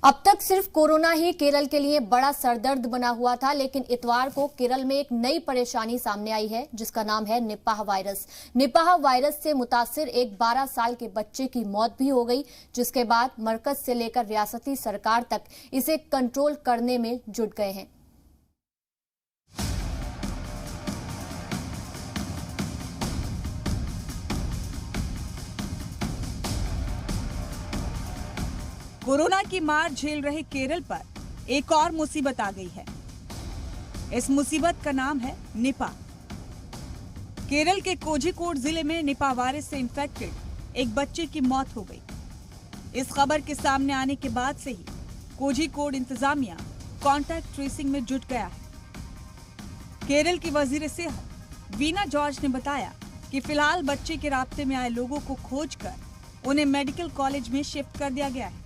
अब तक सिर्फ कोरोना ही केरल के लिए बड़ा सरदर्द बना हुआ था, लेकिन इतवार को केरल में एक नई परेशानी सामने आई है जिसका नाम है निपाह वायरस। निपाह वायरस से मुतासिर एक 12 साल के बच्चे की मौत भी हो गई, जिसके बाद मरकज से लेकर रियासती सरकार तक इसे कंट्रोल करने में जुट गए हैं। कोरोना की मार झेल रहे केरल पर एक और मुसीबत आ गई है। इस मुसीबत का नाम है निपाह। केरल के कोझिकोड जिले में निपाह वायरस से इन्फेक्टेड एक बच्चे की मौत हो गई। इस खबर के सामने आने के बाद से ही कोझिकोड इंतजामिया कॉन्टैक्ट ट्रेसिंग में जुट गया है। केरल की वजीर सेहत वीना जॉर्ज ने बताया कि फिलहाल बच्चे के राब्ते में आए लोगों को खोजकर उन्हें मेडिकल कॉलेज में शिफ्ट कर दिया गया है।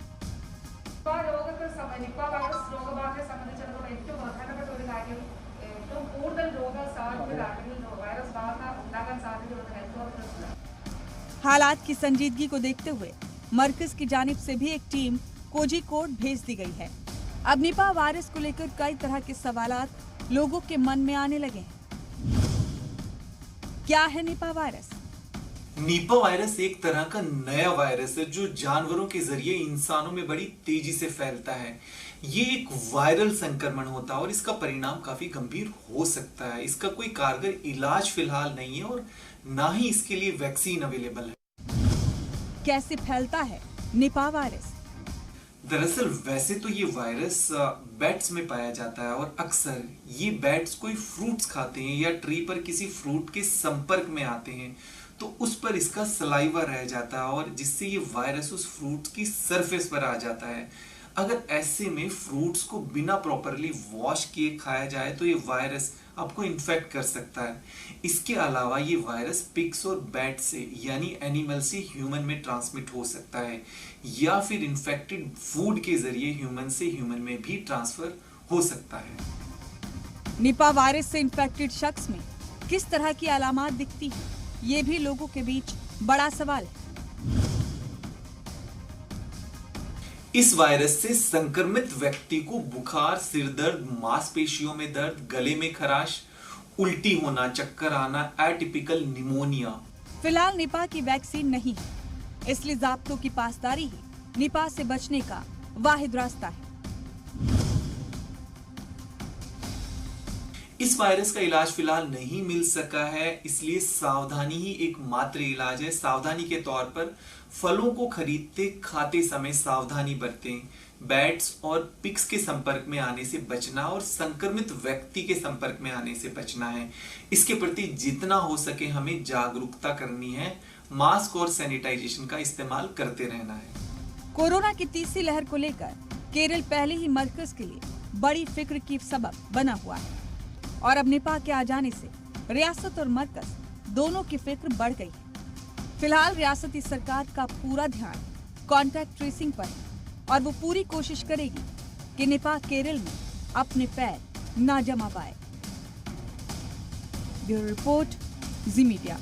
हालात की संजीदगी को देखते हुए मरकज की जानिब से भी एक टीम कोझिकोड भेज दी गई है। अब निपाह वायरस को लेकर कई तरह के सवालात लोगों के मन में आने लगे हैं। क्या है निपाह वायरस? निपाह वायरस एक तरह का नया वायरस है जो जानवरों के जरिए इंसानों में बड़ी तेजी से फैलता है। ये एक वायरल संक्रमण होता है और इसका परिणाम काफी गंभीर हो सकता है। इसका कोई कारगर इलाज फिलहाल नहीं है और ना ही इसके लिए वैक्सीन अवेलेबल है। कैसे फैलता है निपाह वायरस? दरअसल वैसे तो ये वायरस बैट्स में पाया जाता है और अक्सर ये बैट्स कोई फ्रूट्स खाते हैं या ट्री पर किसी फ्रूट के संपर्क में आते हैं तो उस पर इसका सलाइवा रह जाता है और जिससे ये वायरस उस फ्रूट की सरफेस पर आ जाता है। अगर ऐसे में फ्रूट्स को बिना प्रॉपरली वॉश किए खाया जाए तो ये वायरस आपको इन्फेक्ट कर सकता है। इसके अलावा ये वायरस पिग्स और बैट से यानी एनिमल से ह्यूमन में ट्रांसमिट हो सकता है या फिर इन्फेक्टेड फूड के जरिए ह्यूमन से ह्यूमन में भी ट्रांसफर हो सकता है। निपाह वायरस से इन्फेक्टेड शख्स में किस तरह की अलामात दिखती है, ये भी लोगों के बीच बड़ा सवाल है। इस वायरस से संक्रमित व्यक्ति को बुखार, सिर दर्द, मांसपेशियों में दर्द, गले में खराश, उल्टी होना, चक्कर आना, एटिपिकल निमोनिया। फिलहाल निपाह की वैक्सीन नहीं है, इसलिए ज़ाब्तों की पासदारी ही निपाह से बचने का वाहिद रास्ता है। इस वायरस का इलाज फिलहाल नहीं मिल सका है, इसलिए सावधानी ही एकमात्र इलाज है। सावधानी के तौर पर फलों को खरीदते खाते समय सावधानी बरतें, बैट्स और पिग्स के संपर्क में आने से बचना और संक्रमित व्यक्ति के संपर्क में आने से बचना है। इसके प्रति जितना हो सके हमें जागरूकता करनी है। मास्क और सैनिटाइजेशन का इस्तेमाल करते रहना है। कोरोना की तीसरी लहर को लेकर केरल पहले ही मरकज के लिए बड़ी फिक्र की सबब बना हुआ है और अब निपाह के आ जाने से रियासत और मरकज दोनों की फिक्र बढ़ गई है। फिलहाल रियासती सरकार का पूरा ध्यान कॉन्टैक्ट ट्रेसिंग पर है और वो पूरी कोशिश करेगी कि निपाह केरल में अपने पैर ना जमा पाए। ब्यूरो रिपोर्ट, जी मीडिया।